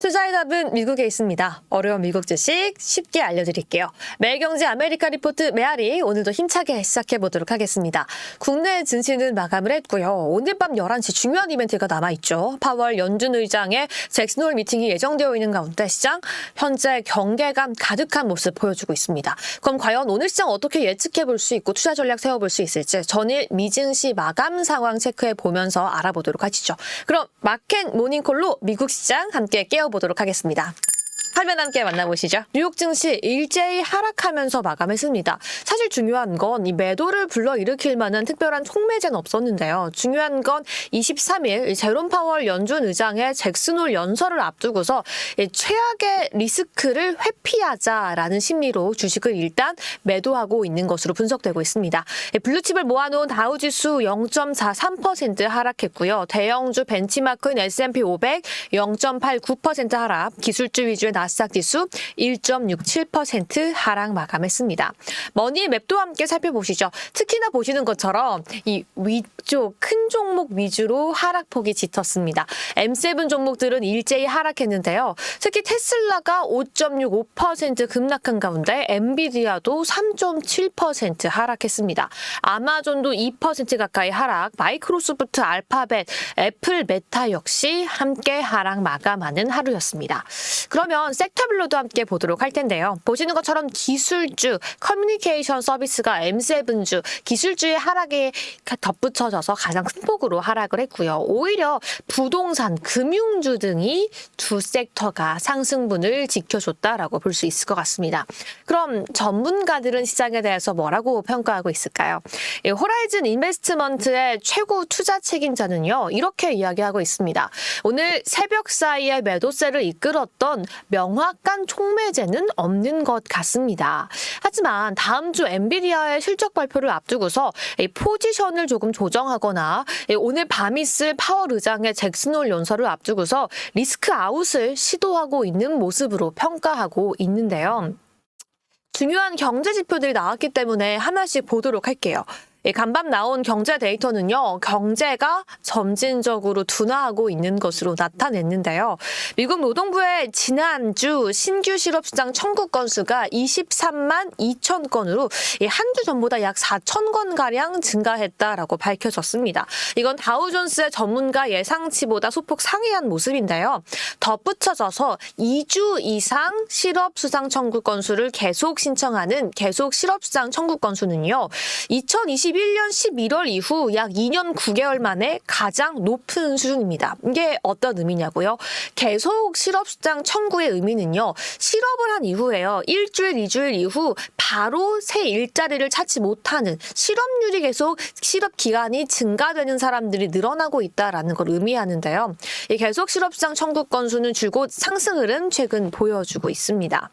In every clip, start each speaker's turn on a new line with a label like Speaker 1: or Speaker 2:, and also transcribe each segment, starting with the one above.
Speaker 1: 투자의 답은 미국에 있습니다. 어려운 미국 주식 쉽게 알려드릴게요. 매일경제 아메리카 리포트 메아리 오늘도 힘차게 시작해보도록 하겠습니다. 국내 증시는 마감을 했고요. 오늘 밤 11시 중요한 이벤트가 남아있죠. 파월 연준 의장의 잭슨 홀 미팅이 예정되어 있는 가운데 시장 현재 경계감 가득한 모습 보여주고 있습니다. 그럼 과연 오늘 시장 어떻게 예측해볼 수 있고 투자 전략 세워볼 수 있을지 전일 미증시 마감 상황 체크해보면서 알아보도록 하시죠. 그럼 마켓 모닝콜로 미국 시장 함께 깨워보도록 하겠습니다. 화면 함께 만나보시죠. 뉴욕 증시 일제히 하락하면서 마감했습니다. 사실 중요한 건 이 매도를 불러일으킬 만한 특별한 촉매제는 없었는데요. 중요한 건 23일 제롬 파월 연준 의장의 잭슨 홀 연설을 앞두고서 최악의 리스크를 회피하자라는 심리로 주식을 일단 매도하고 있는 것으로 분석되고 있습니다. 블루칩을 모아놓은 다우지수 0.43% 하락했고요. 대형주 벤치마크인 S&P 500 0.89% 하락, 기술주 위주의 나스닥 지수 1.67% 하락 마감했습니다. 머니맵도 함께 살펴보시죠. 특히나 보시는 것처럼 이 위쪽 큰 종목 위주로 하락폭이 짙었습니다. M7 종목들은 일제히 하락했는데요. 특히 테슬라가 5.65% 급락한 가운데 엔비디아도 3.7% 하락했습니다. 아마존도 2% 가까이 하락, 마이크로소프트, 알파벳, 애플, 메타 역시 함께 하락 마감하는 하루였습니다. 그러면 섹터별로도 함께 보도록 할 텐데요. 보시는 것처럼 기술주, 커뮤니케이션 서비스가 M7주, 기술주의 하락에 덧붙여져서 가장 큰 폭으로 하락을 했고요. 오히려 부동산, 금융주 등이 두 섹터가 상승분을 지켜줬다라고 볼 수 있을 것 같습니다. 그럼 전문가들은 시장에 대해서 뭐라고 평가하고 있을까요? 호라이즌 인베스트먼트의 최고 투자 책임자는요, 이렇게 이야기하고 있습니다. 오늘 새벽 사이에 매도세를 이끌었던 명확한 촉매제는 없는 것 같습니다. 하지만 다음 주 엔비디아의 실적 발표를 앞두고서 포지션을 조금 조정하거나 오늘 밤 있을 파월 의장의 잭슨 홀 연설을 앞두고서 리스크 아웃을 시도하고 있는 모습으로 평가하고 있는데요. 중요한 경제 지표들이 나왔기 때문에 하나씩 보도록 할게요. 간밤 나온 경제 데이터는요, 경제가 점진적으로 둔화하고 있는 것으로 나타냈는데요. 미국 노동부의 지난주 신규 실업시장 청구 건수가 23만 2천 건으로 한 주 전보다 약 4천 건가량 증가했다라고 밝혀졌습니다. 이건 다우존스의 전문가 예상치보다 소폭 상회한 모습인데요. 덧붙여져서 2주 이상 실업수당 청구 건수를 계속 신청하는 계속 실업수당 청구 건수는요, 2021년 11월 이후 약 2년 9개월 만에 가장 높은 수준입니다. 이게 어떤 의미냐고요? 계속 실업수당 청구의 의미는요, 실업을 한 이후에요, 일주일, 2주일 이후 바로 새 일자리를 찾지 못하는, 실업률이 계속 실업 기간이 증가되는 사람들이 늘어나고 있다라는 걸 의미하는데요. 이 계속 실업수당 청구 건수는 줄곧 상승 흐름 최근 보여주고 있습니다.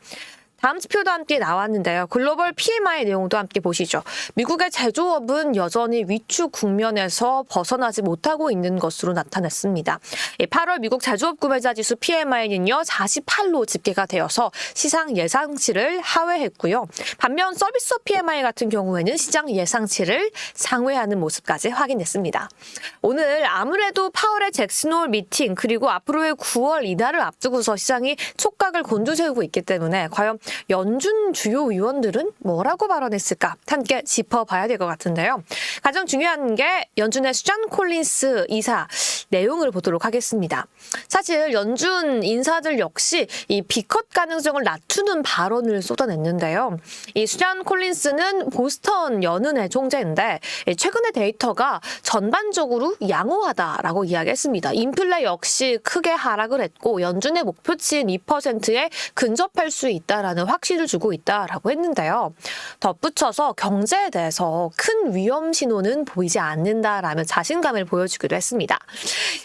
Speaker 1: 다음 지표도 함께 나왔는데요. 글로벌 PMI 내용도 함께 보시죠. 미국의 제조업은 여전히 위축 국면에서 벗어나지 못하고 있는 것으로 나타났습니다. 8월 미국 제조업 구매자 지수 PMI는요, 48로 집계가 되어서 시장 예상치를 하회했고요. 반면 서비스업 PMI 같은 경우에는 시장 예상치를 상회하는 모습까지 확인했습니다. 오늘 아무래도 파월의 잭슨 홀 미팅 그리고 앞으로의 9월 이달을 앞두고서 시장이 촉각을 곤두세우고 있기 때문에 과연 연준 주요 위원들은 뭐라고 발언했을까 함께 짚어봐야 될 것 같은데요. 가장 중요한 게 연준의 수잔 콜린스 이사 내용을 보도록 하겠습니다. 사실 연준 인사들 역시 이 비컷 가능성을 낮추는 발언을 쏟아냈는데요. 이 수잔 콜린스는 보스턴 연은의 총재인데 최근의 데이터가 전반적으로 양호하다라고 이야기했습니다. 인플레 역시 크게 하락을 했고 연준의 목표치인 2%에 근접할 수 있다라는 확신을 주고 있다라고 했는데요. 덧붙여서 경제에 대해서 큰 위험 신호는 보이지 않는다라며 자신감을 보여주기도 했습니다.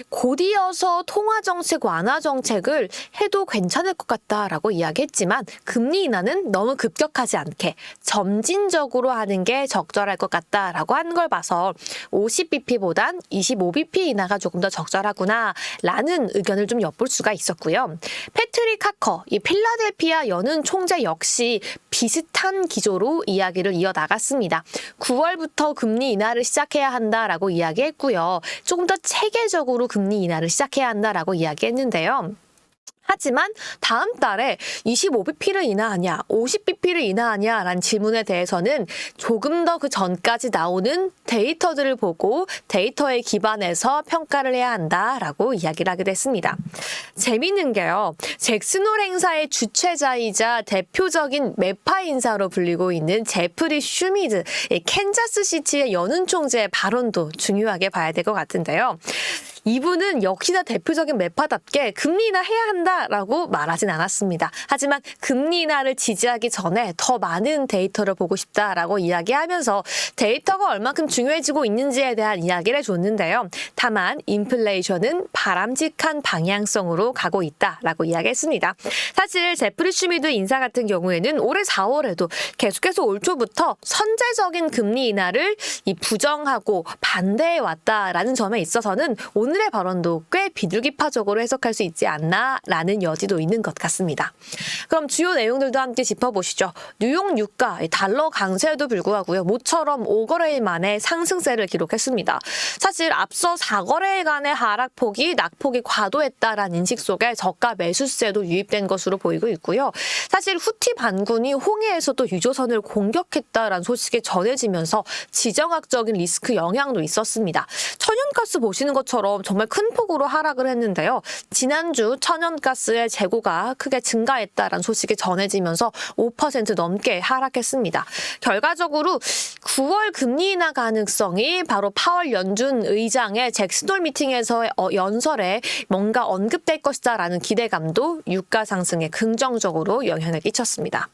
Speaker 1: 곧이어서 통화정책 완화 정책을 해도 괜찮을 것 같다라고 이야기했지만 금리 인하는 너무 급격하지 않게 점진적으로 하는 게 적절할 것 같다라고 하는 걸 봐서 50bp보단 25bp 인하가 조금 더 적절하구나라는 의견을 좀 엿볼 수가 있었고요. 패트릭 하커, 이 필라델피아 연은 총재 역시 비슷한 기조로 이야기를 이어나갔습니다. 9월부터 금리 인하를 시작해야 한다라고 이야기했고요. 조금 더 체계적으로 금리 인하를 시작해야 한다라고 이야기했는데요. 하지만 다음 달에 25bp를 인하하냐, 50bp를 인하하냐라는 질문에 대해서는 조금 더 그 전까지 나오는 데이터들을 보고 데이터에 기반해서 평가를 해야 한다라고 이야기를 하게 됐습니다. 재미있는 게요. 잭슨홀 행사의 주최자이자 대표적인 매파 인사로 불리고 있는 제프리 슈미드, 캔자스시티의 연은 총재의 발언도 중요하게 봐야 될 것 같은데요. 이분은 역시나 대표적인 매파답게 금리 인하 해야 한다라고 말하진 않았습니다. 하지만 금리 인하를 지지하기 전에 더 많은 데이터를 보고 싶다라고 이야기하면서 데이터가 얼만큼 중요해지고 있는지에 대한 이야기를 해줬는데요. 다만 인플레이션은 바람직한 방향성으로 가고 있다라고 이야기했습니다. 사실 제프리 슈미드 인사 같은 경우에는 올해 4월에도 계속해서 올 초부터 선제적인 금리 인하를 부정하고 반대해 왔다라는 점에 있어서는 오늘의 발언도 꽤 비둘기파적으로 해석할 수 있지 않나라는 여지도 있는 것 같습니다. 그럼 주요 내용들도 함께 짚어보시죠. 뉴욕 유가 달러 강세에도 불구하고요. 모처럼 5거래일 만에 상승세를 기록했습니다. 사실 앞서 4거래일간의 하락폭이 낙폭이 과도했다라는 인식 속에 저가 매수세도 유입된 것으로 보이고 있고요. 사실 후티 반군이 홍해에서도 유조선을 공격했다라는 소식이 전해지면서 지정학적인 리스크 영향도 있었습니다. 천연가스 보시는 것처럼 정말 큰 폭으로 하락을 했는데요. 지난주 천연가스의 재고가 크게 증가했다라는 소식이 전해지면서 5% 넘게 하락했습니다. 결과적으로 9월 금리 인하 가능성이 바로 파월 연준 의장의 잭슨홀 미팅에서의 연설에 뭔가 언급될 것이다라는 기대감도 유가 상승에 긍정적으로 영향을 끼쳤습니다.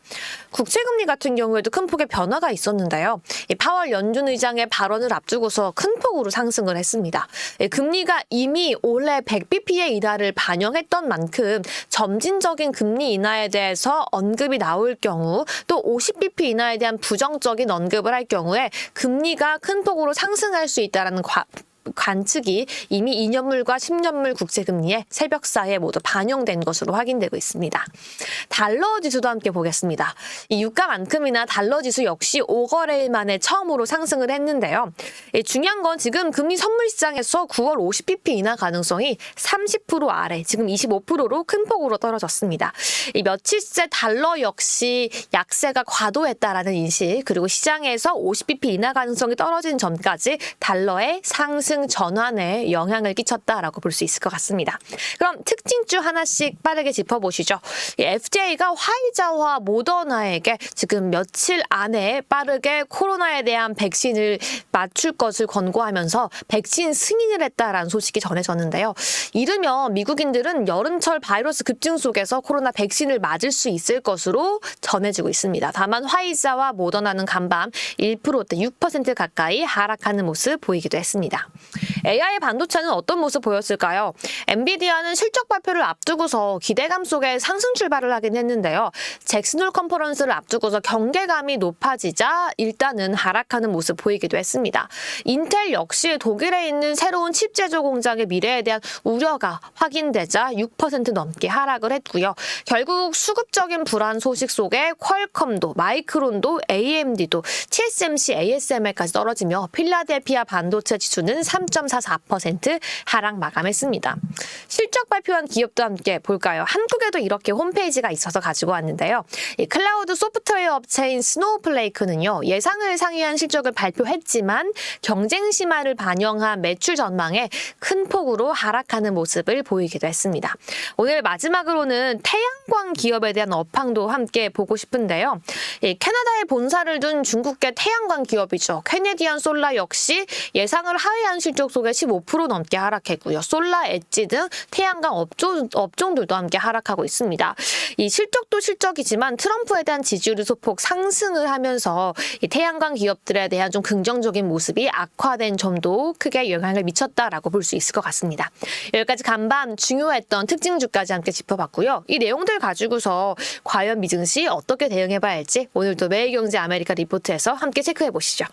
Speaker 1: 국채금리 같은 경우에도 큰 폭의 변화가 있었는데요. 파월 연준 의장의 발언을 앞두고서 큰 폭으로 상승을 했습니다. 금리가 이미 올해 100bp의 인하를 반영했던 만큼 점진적인 금리 인하에 대해서 언급이 나올 경우 또 50bp 인하에 대한 부정적인 언급을 할 경우에 금리가 큰 폭으로 상승할 수 있다는 관측이 이미 2년물과 10년물 국채금리에 새벽 사이에 모두 반영된 것으로 확인되고 있습니다. 달러 지수도 함께 보겠습니다. 이 유가만큼이나 달러 지수 역시 5거래일 만에 처음으로 상승을 했는데요. 중요한 건 지금 금리 선물 시장에서 9월 50bp 인하 가능성이 30% 아래, 지금 25%로 큰 폭으로 떨어졌습니다. 이 며칠째 달러 역시 약세가 과도했다라는 인식, 그리고 시장에서 50bp 인하 가능성이 떨어진 점까지 달러의 상승 전환에 영향을 끼쳤다라고 볼 수 있을 것 같습니다. 그럼 특징주 하나씩 빠르게 짚어보시죠. FDA가 화이자와 모더나에게 지금 며칠 안에 빠르게 코로나에 대한 백신을 맞출 것을 권고하면서 백신 승인을 했다라는 소식이 전해졌는데요. 이르면 미국인들은 여름철 바이러스 급증 속에서 코로나 백신을 맞을 수 있을 것으로 전해지고 있습니다. 다만 화이자와 모더나는 간밤 1%대 6% 가까이 하락하는 모습 보이기도 했습니다. AI 반도체는 어떤 모습 보였을까요? 엔비디아는 실적 발표를 앞두고서 기대감 속에 상승 출발을 하긴 했는데요. 잭슨홀 컨퍼런스를 앞두고서 경계감이 높아지자 일단은 하락하는 모습 보이기도 했습니다. 인텔 역시 독일에 있는 새로운 칩 제조 공장의 미래에 대한 우려가 확인되자 6% 넘게 하락을 했고요. 결국 수급적인 불안 소식 속에 퀄컴도, 마이크론도, AMD도, TSMC, ASML까지 떨어지며 필라델피아 반도체 지수는 3.44% 하락 마감했습니다. 실적 발표한 기업도 함께 볼까요? 한국에도 이렇게 홈페이지가 있어서 가지고 왔는데요. 이 클라우드 소프트웨어 업체인 스노우플레이크는요, 예상을 상회한 실적을 발표했지만 경쟁 심화를 반영한 매출 전망에 큰 폭으로 하락하는 모습을 보이기도 했습니다. 오늘 마지막으로는 태양광 기업에 대한 업황도 함께 보고 싶은데요. 캐나다에 본사를 둔 중국계 태양광 기업이죠. 캐네디안 솔라 역시 예상을 하회한 실적 속에 15% 넘게 하락했고요. 솔라 엣지 등 태양광 업종들도 함께 하락하고 있습니다. 이 실적도 실적이지만 트럼프에 대한 지지율이 소폭 상승을 하면서 이 태양광 기업들에 대한 좀 긍정적인 모습이 악화된 점도 크게 영향을 미쳤다라고 볼 수 있을 것 같습니다. 여기까지 간밤 중요했던 특징주까지 함께 짚어봤고요. 이 내용들 가지고서 과연 미증시 어떻게 대응해봐야 할지 오늘도 매일경제 아메리카 리포트에서 함께 체크해보시죠.